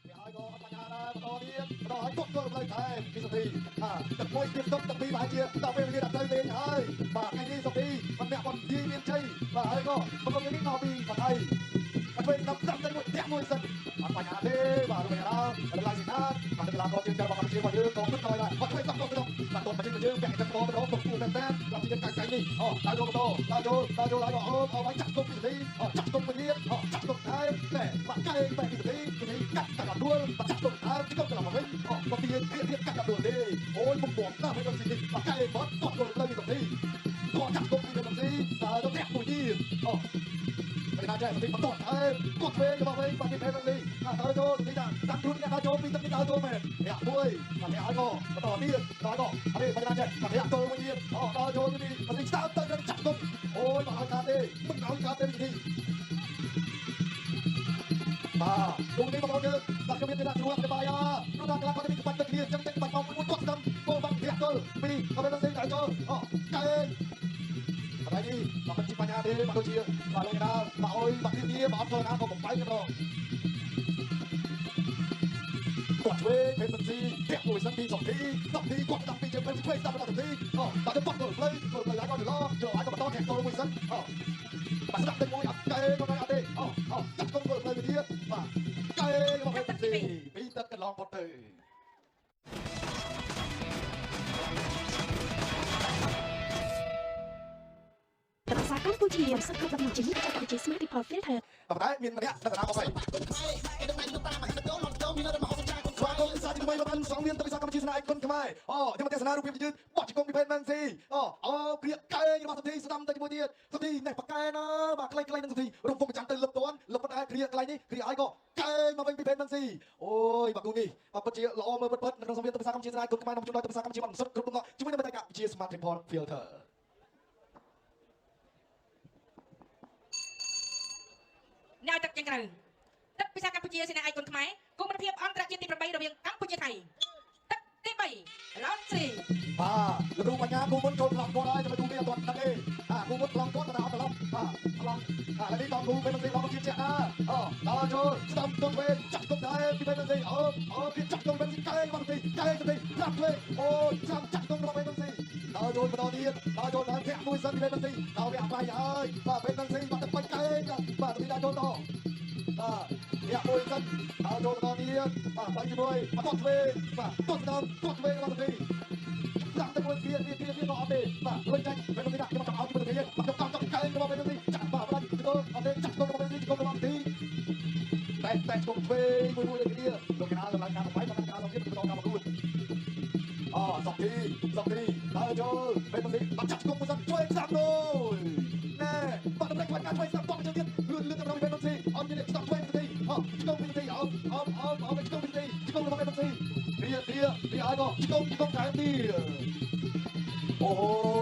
ហើយក៏អត់បញ្ហាដែរបន្តទៀតបន្តឲ្យគាត់ធ្វើផ្លូវតែពីសុធីទឹកមួយទៀតទឹកពីរប្រហែលជាដល់ពេលវេលាដល់ត្រូវលេងហើយបាទថ្ងៃនេះសុធីមិនអ្នកបំពេញមានជ័យបាទហើយក៏បន្តនេះមកពីបថៃអត់ពេលដល់ស្ដាប់តែមួយទៀតមួយសិនអត់បញ្ហាទេបាទលោកយាដល់ឡើងសិនណាបាទកីឡាករជើងចៅរបស់កម្ពុជារបស់យើងក៏គិតដល់ដែរអត់ពេលដល់ទៅបាទតោះមកយើងពាក់ទឹកកបទៅពុកតែតាមដល់ជាកាច់កាច់នេះដល់យកបន្តដល់យកឡើងអូឲ្យចាក់ទុកពីសុធីចាក់ទុកពីទៀតចាក់ទុកហើយតែបាក់កែបែបពីសុធីកាត់ដល់ដួលបាក់ចាក់ទុកហើយទុកទៅមកវិញក៏ពីទៀតកាត់ដល់ដួលទេអូយមុខបួមណាស់មិនដល់សុធីបាក់កែបត់តោះទៅលើពីសុធីក៏ចាក់ទុកពីសុធីដល់អ្នកមួយទៀតไม่น่าใจสติมันตดกดเวงกับเวงปฏิเพณนี้ดาวโจนี่จ้ะดักทุนเนี่ยดาวโจปีตั้งนี่ดาวโจแม่เนี่ยด้วยมันเนี่ยไอ้ก็มาต่อนี่ต่อก็อันนี้ไม่น่าใจมันเนี่ยโจมันเนี่ยดาวโจนี่มันนี่สาวตั้งกันจับตุ้มโอ้ยมาเอาการเต้มึงเอาการเต้ทีมาตรงนี้มาบอกเยอะตัดกระเบียนในด้านชัวร์สบายรูปร่างกลางเขาจะมีกระปั้นตะเกียบจังเต็งปัดมองมุดกดดำโกบังเทียบโจปีเอาไปตั้งเส้นดาวโจเก่งอะไรนี่เราเป็นจิตปัญญาดีมาดูเชียร์มาเลยนะมาโอ้ยมาที่นี่มาเอาตัวน้ำของไปกันต่อกดเวเป็นบัญชีเก็บหน่วยสักทีสองทีสองทีกดตับปีเจ็บเป็นช่วยตับไปต่อทีตอนจะปักตัวเลยแล้วก็เดี๋ยวรอเจอไอ้ก็มาต้อนแข่งตัวลงไปสักมาสนับเป็นมวยอัดเกย์ก็ไม่เอาดิจับตัวเลยไปทีมาเกย์ก็มาเป็นบัญชีปีตัดกันลองพอตื่นภาษาកម្ពុជាសង្កត់ដំណជីវិតจากវិទ្យាស្មារតី Profile ថាតែតែមានម្នាក់នៅកណ្ដាលអស់ហើយបងសាជាថ្មីរបស់សង្វៀនទៅវិសាកម្ពុជាស្នាយគុណខ្មែរខ្ញុំមកទេសនារូបភាពយឺតបោះជង្គង់ពីភេទមែនស៊ីគ្រាកែរបស់សុធីស្ដាំទៅជាមួយទៀតសុធីនេះបកែណាបាទខ្លីៗនឹងសុធីរំពងប្រចាំទៅលឹបតន់លឹបប៉ុន្តែគ្រាកន្លែងនេះគ្រាឲ្យក៏កែមកវិញពីភេទមែនស៊ីអូយបាទគូនេះបាទពិតជាល្អមើលពិតនៅក្នុងសង្វៀនទៅវិសាកម្ពុជាស្នាយគុណខ្មែរនាំជួយដល់ទៅវិសាកម្ពុជាបានសុទ្ធគ្រប់ទាំងជាមួយនឹងបេតិកវិទ្យា Smart Report Filterអ្នកទឹកយ៉ាងក្រៅទឹកពិសាកម្ពុជាសេនាឯកគុណខ្មែរគុំមិត្តភាពអន្តរជាតិទី8រវាងកម្ពុជាថៃទឹកទី3ឡនស្រីបាទលោកគ្រូបញ្ញាគូមុនចូលប្លង់គាត់ហើយจะไปดูវាអត់ដឹងទេគូមុនប្លង់គាត់ទៅអត់ត្រឡប់ប្លង់ឥឡូវនេះដល់គូពេលមិនស្រីឡងជាជាដល់ចូលស្ដាំទុំវិញចាក់ទុំដែរពីពេលមិនស្រីគេចាក់ទុំវិញកែមកទីកែទៅទីប្រាប់លេអូចាំចាក់ទុំរបស់ពេលមិនស្រីដល់ចូលបន្តទៀតដល់ចូលដល់ធាក់មួយសិនពីពេលមិនស្រីដល់វាអបាយហើយបាទពេលមិនស្រីបាត់ទៅបាច់កែបាទទីដល់ចូលតអ្នកមួយសិនដល់ចូលបន្តទៀតបាទបាយជាមួយអត់ធ្វើបាទទុំដល់ទុំវិញរបស់ទីដាក់ទៅមួយវាក៏អត់ទេបាទលុយចាញ់ពេលនេះដាក់ខ្ញុំចង់ឲ្យជាមួយគ្នាមកខ្ញុំចង់កែរបស់ពេលនេះចាក់បាទបាទទៅអត់ទេចាក់ទៅរបស់ពេលនេះគុំរបស់ទីតែគុំធ្វើមួយដូចគ្នាលោកកណាឡើងតាមបាយតាមការរបស់ទៀតបន្តតាមខ្លួនសងទីដល់ចូលពេលនេះបាត់ចាក់គុំមួយសិនជួយស្ដាប់ដូចណែបាត់តែខ្លាចការជួយស្ដាប់តទៅទៀតលឿនទៅដល់ពេលនេះអត់មានស្ដាប់ជួយទេគុំពីទីអត់គុំពីទីគុំរបស់ពេលនេះវាឲ្យក៏គុំថែមទៀតអូ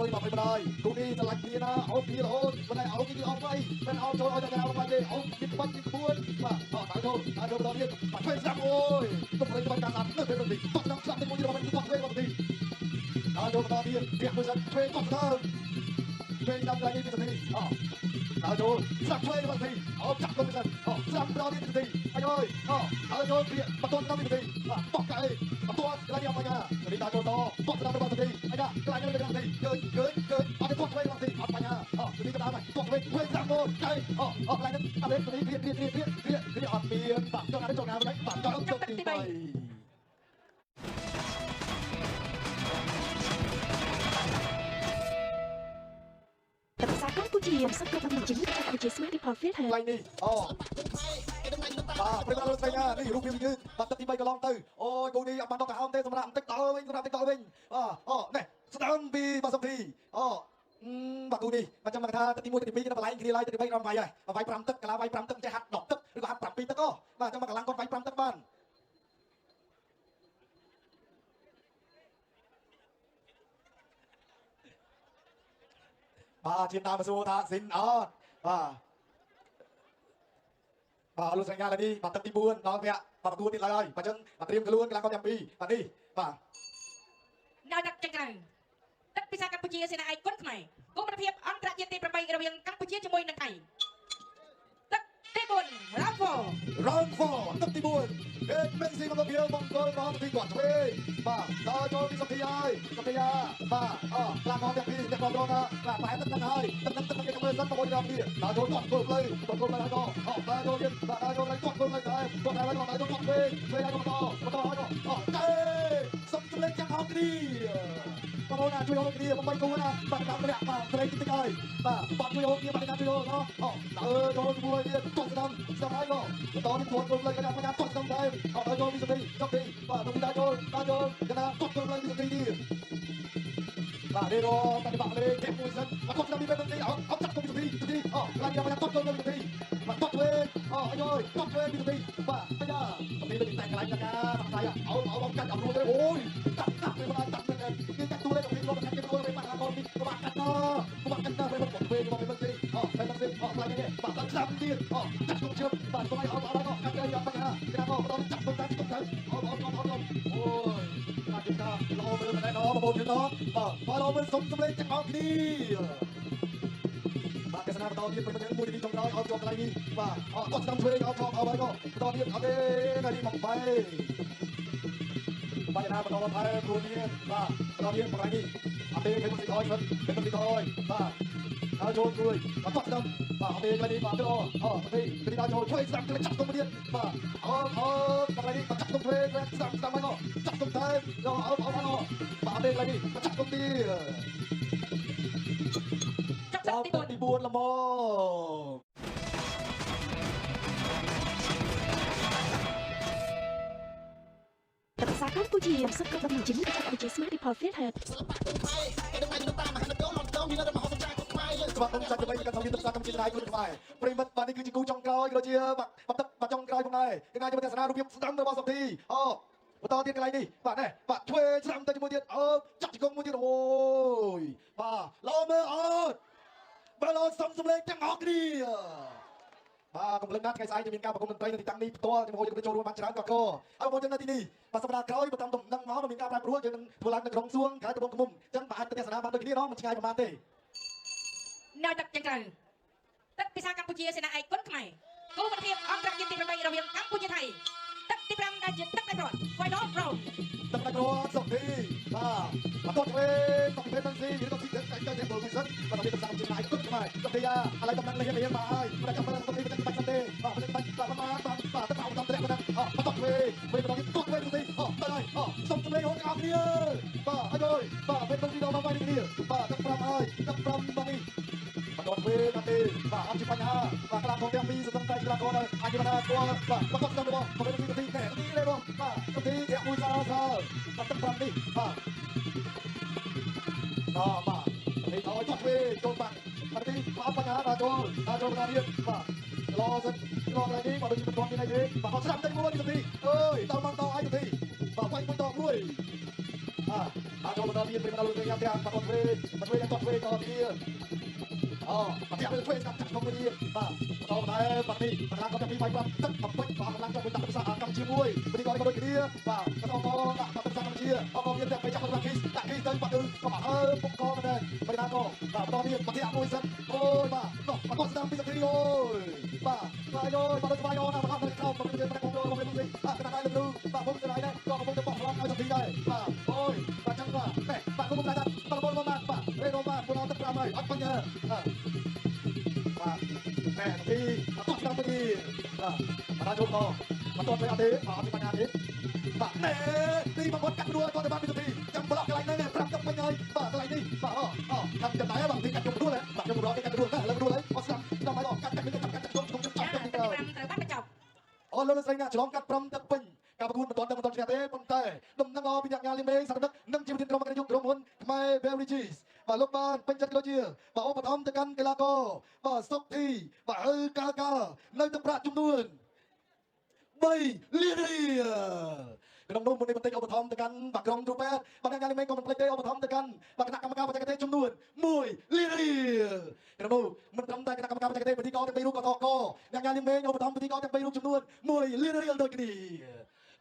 យមកមិនได้គូនេះឆ្លាច់គ្នាណាអូពីរហូតមិនได้អូពីអត់ទៅមិនអោចូលឲ្យតែเอาបាច់ទេអូពីក្បាច់ពីក្បួនបាទដល់ចូលដល់ទៀតបាត់ធ្វើស្ដាប់អូយទុកលេងបាច់ការស្ដាប់នៅពេលនេះទុកដល់ស្ដាប់ទៅមួយរបស់មិនទុកវិញមកទីដល់ចូលដល់ទៀតវាមួយសិនធ្វើទុកទៅពេលដល់ឡើងនេះពីនេះដល់ចូលស្ដាប់ធ្វើមកទីចាក់ទៅមិនសិនស្ដាប់ដល់ទៀតទីអើយដល់ចូលវាបន្តដល់ទីបោះកែបន្តកន្លែងអបញ្ញានេះដល់ចូលតបោះដល់របស់ទីអញ្ញាកន្លែងនៅក្នុងទីកើអត់ទៅធ្វើរបស់ទីអត់បញ្ញានេះក៏ដល់ហើយទុកវិញធ្វើស្ដាប់មកកែកន្លែងនេះអត់ទេវាអត់មានបាទចូលណាវិញបាទចូលទី3ภาษาកម្ពុជាសង្កត់ដំណជីវិតจากវិទ្យាស្មារតី Profile ថាកន្លែងនេះបាទព្រឹកឡើងស្វែងនេះរូបភាពយឺតបាទទឹកទី3កន្លងទៅអូយគូនេះអត់បានដល់ក្រហមទេសម្រាប់បន្តិចដល់វិញនេះស្ដាំពីបាទសុខធីបាទគូនេះបើចាំមកថាទឹកទី1ទឹកទី2គេបលែងគ្នាឡើយទឹកទី3ដល់វាយហើយវាយ5ទឹកកាលាវាយ5ទឹកចេះហាត់10ទឹកឬក៏ហាត់7ទឹកបាទចាំមកកន្លងគាត់វាយ5ទឹកបានបាទជាតាមសួរថាស៊ីនអត់បាទលោកសញ្ញានេះបាទទឹកទី4ដល់វគ្គបាទប្រកួតទៀតឡើយបាទអញ្ចឹងបាទត្រៀមខ្លួនកន្លងគាត់ទាំងពីរបាទនេះបាទដល់ទឹកចឹងក្រៅទឹកពិសាកម្ពុជាសេនាឯកគុណខ្មែរគុំមិត្តភាពអន្តរជាតិទី8រវាងកម្ពុជាជាមួយនឹងថៃទឹកទី4 Rambo round 4 ទឹកទី4គេមិនស៊ីមកវាមកចូលមកទីគាត់ធ្វើបាទដល់ចូលពីសុខីហើយសុខីបាទខ្លាំងមកទាំងពីរទាំងបងប្អូនបាទបែរទឹកហ្នឹងហើយទឹកគេទៅមើលសិនបងប្អូនដល់គ្នាដល់ចូលគាត់ធ្វើហើយគាត់ធ្វើហើយក៏ដល់ចូលទៀតបាទដល់ចូលហើយគាត់ធ្វើហើយដែរគាត់ហើយដល់ចូលគាត់ធ្វើហើយដល់បន្តហើយក៏ទេសុំលេងចាំអស់គ្នាបងប្អូនជួយអស់គ្នាបំបីគូណាបាទដាក់លាក់បាទព្រៃតិចហើយបាទបាត់ជួយអស់គ្នាបាទដាក់ជួយអស់ណោះចូលជាមួយទៀតគាត់ស្ដាំហើយក៏បន្តនេះគាត់ធ្វើលេងកណ្ដាលគាត់ស្ដាំដែរដល់ចូលពីសុខីចុះទីបាទដល់ចូលកណ្ដាលគាត់ធ្វើលេងពីសុខីទៀតបាទនេះរកតែបាក់លេងគេមួយសិនគាត់ស្ដាំពីពេលនេះអត់ចាក់គុំសុខីខ្លាំងយ៉ាងណាគាត់ធ្វើលេងពីសុខីបាទគាត់ធ្វើអាយគាត់ធ្វើពីសុខីបាទអាយ៉ាពីនេះតែកន្លែងណាតែឲ្យកាច់អត់រួចទេអូយកាត់ពីបណ្ដាតាក់ទៅគេកាត់ទូលេងពីលោកកាត់គេទូលេងបាត់អាកូននេះបាត់កាត់ទៅពេលគាត់ធ្វើមកពេលនេះពេលនេះខ្លាំងនេះបាទកាត់ស្ដាំទៀតកាត់គុំជើងបាទទៅឲ្យកាត់ទៅយកបញ្ហាគេក៏ដល់ចាក់ទៅអូយបាទគេថាលោមើលតែដល់បងប្អូនយើងបាទលោមើលសុំសម្លេងទាំងអស់គ្នាបាទគេស្នាបន្តទៀតពេលមួយទីចុងក្រោយឲ្យជាប់កន្លែងនេះបាទគាត់ស្ដាំធ្វើឲ្យជាប់ឲ្យហើយក៏បន្តទៀតអត់ទេថ្ងៃនេះមកបែបាទណាបន្តថែព្រោះនេះបាទបន្តទៀតកន្លែងនេះអត់ទេពេលមួយទីឲ្យពេលមួយទីឲ្យបាទដល់ចូលជួយបាទគាត់ស្ដាំបាទអត់ទេថ្ងៃនេះបាទទៅទេពេលដល់ចូលជួយស្ដាំទៅចាក់ទៅទៀតបាទកន្លែងនេះចាក់ទៅធ្វើស្ដាំហើយក៏ចាក់ទៅតែយកឲ្យបាទទេថ្ងៃនេះចាក់ទៅទៀតចាប់ទឹកទី4 4ល្មម ទឹកសាកម្ពុជាសឹកកដំណជីវិតបច្ចេកវិទ្យា Smart Report Filter ស្វាគមន៍ចាច់ទៅវិញកាន់ទៅទឹកសាកម្ពុជាដៃខ្លួនខ្មែរប្រិមិត្តបាទនេះគឺជាគូចុងក្រោយក៏ជាបាទចុងក្រោយផងដែរថ្ងៃនេះមានទស្សនារូបភាពស្ដាំរបស់សុធីបន្តទៀតកន្លែងនេះបាទនេះបាទធ្វើស្ដាំទៅជាមួយទៀតចាក់ជង្គង់មួយទៀតអូយបាទលោមើលអត់បាទលោសំសម្លេងទាំងអស់គ្នាបាទកំឡុងណាថ្ងៃស្អែកจะមានការប្រគំតន្ត្រីនៅទីតាំងនេះផ្ទាល់ជាមួយនឹងចូលរួមបានច្រើនក៏ហើយបងប្អូននៅទីនេះបាទសម្រាប់ក្រោយបន្តដំណឹងមកមានការប្រែប្រួលយើងនឹងធ្វើឡើងនៅក្រុងសួងខេត្តត្បូងឃ្មុំអញ្ចឹងបាទអាចទៅទស្សនាបានដូចគ្នាមិនឆ្ងាយប្រហែលទេនៅទឹកយ៉ាងច្រើនទឹកភាសាកម្ពុជាសេនាឯកគុណខ្មែរគូមិត្តភាពអន្តរជាតិទី8រវាងកម្ពុជាថៃទឹកទី5ដែលជាទឹកឯករដ្ឋ Final Round ទឹកឯករដ្ឋសុខទីបាទបន្តធ្វើបន្តធ្វើនឹងស៊ីឬក៏ស៊ីទឹកតែទៅមើលមិនសិនបន្តធ្វើតាមចំណាយគុណខ្មែរសុខទីឥឡូវកំពុងលេងមកហើយប្រចាំបន្តសុខទីបាច់សិនទេបាទបាច់បាទទៅតាមតម្រាក់ហ្នឹងបន្តធ្វើបន្តធ្វើទីទៅហើយសុំទៅលេងហូតអស់គ្នាបាទអើយបាទពេលទៅដល់មកវិញគ្នាបាទទឹក5ហើយទឹក5បាទនេះបន្តធ្វើណាទេបាទអត់ជាបញ្ហាបាទក្លាកងទាំងពីរសន្តិក្លាកងអាចបណ្ដាស្គាល់បាទបន្តទៅរបស់ពេលទៅទីនេះលេបងបាទទៅទីអ្នកមួយសារបាទទឹក5នេះបាទបាទនេះឲ្យចុះធ្វើចូលបាក់បាទទីអត់បញ្ហាដល់ចូលណាទៀតបាទឡសិនឡនេះបាទដូចជាបន្តមានអីទេបាទអត់ស្ដាប់តែមួយទៅទីអើយដល់មកដល់ឲ្យទៅទីបាទវាយមួយដងមួយដល់ចូលបន្តទៀតពេលដល់លុយទៅយ៉ាងទៀតបាទធ្វើយ៉ាងតធ្វើតទៀតបាទទៀតធ្វើស្ដាប់ចាក់ក្នុងនេះបាទបន្តតែបាទនេះបាទគាត់ទៅពីវាយ5ទឹកបំពេញបាទកម្លាំងចុះទៅដាក់ភាសាកម្ពុជាមួយនេះក៏ដូចគ្នាបាទបន្តដាក់ភាសាកម្ពុជាមានតែពេលចាប់ទៅដាក់គីទៅបាទក៏ពុកក៏ដែរពេលណាក៏បាទបន្តទៀតបាទទៀតមួយសិនអូយបាទគាត់ស្ដាប់ពីទៅទីអូយបាទយោបាទស្វាយយោណាបាទទៅក្រោមទៅទៅប្រកបរបស់ពេលនេះបាទកណ្ដាលលើបាទពុកទៅដែរក៏កំពុងតែបោះឆ្លងឲ្យទៅទីដែរបាទអូយបាទចឹងបាទបាទគុំតែបាទបងមកបាទរេរ៉ូបាទពុនអត់ទឹក5ហើយអត់បញ្ហាបាទទីអត់ស្ដាប់ទៅទីបាទចូលមកបន្តទៅអត់ទេអត់បញ្ហាទេបាទទីមកកាត់រួចគាត់ទៅបានពីទីចាំប្លុកកន្លែងហ្នឹងប្រាប់ទឹកវិញហើយបាទកន្លែងនេះបាទកាត់ចំដែរបាទទីកាត់ជុំរួចបាទជុំរួចទីកាត់រួចណាលើរួចហើយអត់ស្ដាប់ដល់ហើយកាត់ជុំត្រូវបានបញ្ចប់លោកលោកស្រីណាឆ្លងកាត់5ទឹកពេញការប្រកួតមិនទាន់ឈ្នះទេប៉ុន្តែដំណឹងពីអ្នកញាលីមេងសក្តិនិងជីវវិទ្យាក្រុមការយុក្រុមហ៊ុនខ្មែរ Beverages បាទលោកបានពេញចិត្តដូចជាបាទឧបត្ថម្ភទៅកាន់កីឡាករបាទសុកធីបាទកានៅទឹកប្រាក់ចំនួន3លានរៀលក្នុងនោះមុននេះបន្តិចឧបត្ថម្ភទៅកាន់បាទក្រុមគ្រូពេទ្យបាទអ្នកញាលីមេងក៏មិនភ្លេចទេឧបត្ថម្ភទៅកាន់បាទគណៈកម្មការបច្ចេកទេសចំនួន1លានរៀលក្នុងនោះមិនត្រឹមតែគណៈកម្មការបច្ចេកទេសពិធីករទាំង3រូបក៏តកអ្នកញាលីមេងឧបត្ថម្ភពិធីករទាំង3រូបចំនួន1លានរៀលដូចគ្នា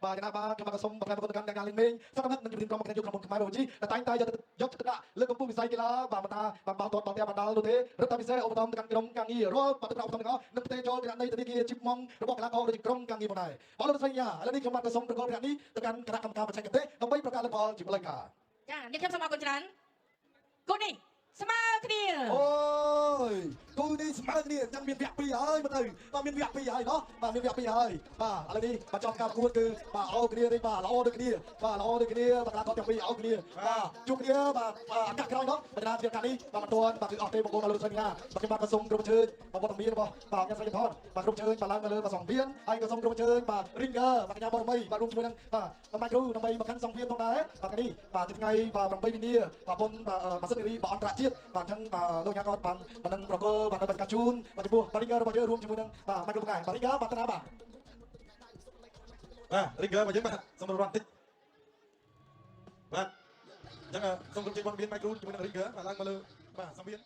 បាទចំណាបាទខ្ញុំក៏សូមបង្ហាញប្រកបកម្មការលេងមេងសកម្មភាពនឹងជំនាញក្រុមមកយុគក្រុមខ្មែរវិញតែតែងតែយកចិត្តទុកដាក់លើកកម្ពស់វិស័យកីឡាបាទមិនថាបាទបោះទាត់បោះតែបណ្ដាលនោះទេរឹតតែពិសេសឧបត្ថម្ភទៅកាន់ក្រុមការងាររាល់បាទទឹកប្រាក់ឧបត្ថម្ភទាំងអស់នឹងផ្ទេរចូលគណៈនៃធនាគារជីបម៉ងរបស់កីឡាករដូចជាក្រុមការងារផងដែរបងលោកស្រីយ៉ាឥឡូវនេះខ្ញុំបាទក៏សូមប្រកបព្រះនេះទៅកាន់គណៈកម្មការបច្ចេកទេសដើម្បីប្រកាសលទ្ធផលជាផ្លូវការ ចាអ្នកខ្ញុំសូមអរគុណច្រើនគូនេះស្មើគ្នា អូយគូនេះស្មើគ្នាចាំមានវគ្គ2ហើយមើលទៅបាទមានវគ្គ2ហើយណោះបាទមានវគ្គ2ហើយបាទឥឡូវនេះបាទចប់ការប្រកួតគឺបាទល្អគ្នានេះបាទល្អដូចគ្នាបាទល្អដូចគ្នាបាទកីឡាករទាំងពីរល្អគ្នាបាទជួបគ្នាបាទអាកាសក្រោយនោះបណ្ដាជាការនេះបាទមិនទាន់បាទគឺអស់ទេបងប្អូនលោកស្រីណាបាទខ្ញុំបាទក៏សូមគ្រប់ជើញបាទវត្តមានរបស់បាទអ្នកស្រីថនបាទគ្រប់ជើញបាទឡើងមកលើបាទសង្វៀនហើយក៏សូមគ្រប់ជើញបាទ Ringer បាទកញ្ញាបរមីបាទរួមជាមួយនឹងបាទម៉ាច់គ្រូដើម្បីមកកាន់សង្វៀនផងដែរបាទនេះបាទថ្ងៃបាទ8មីនាបាទបុណ្យបាទសិទ្ធិរីបាទអន្តរជាតិបាទអញ្ចឹងបាទលោកញ៉ាក៏បាននឹងប្រកល់បាទដើម្បីកាជូនបាទចំពោះបាទ Ringer របស់យើងរួមជាមួយនឹងបាទម៉ាច់គ្រូបង្ហាញបាទ Ringer បាទតាណាបាទRinger របស់យើងបាទសូមរំលឹកបន្តិចបាទអញ្ចឹងសូមគ្រប់ជើញបងមានម៉ាច់គ្រូជាមួយនឹង Ringer បាទឡើងមកលើបាទសង្វៀន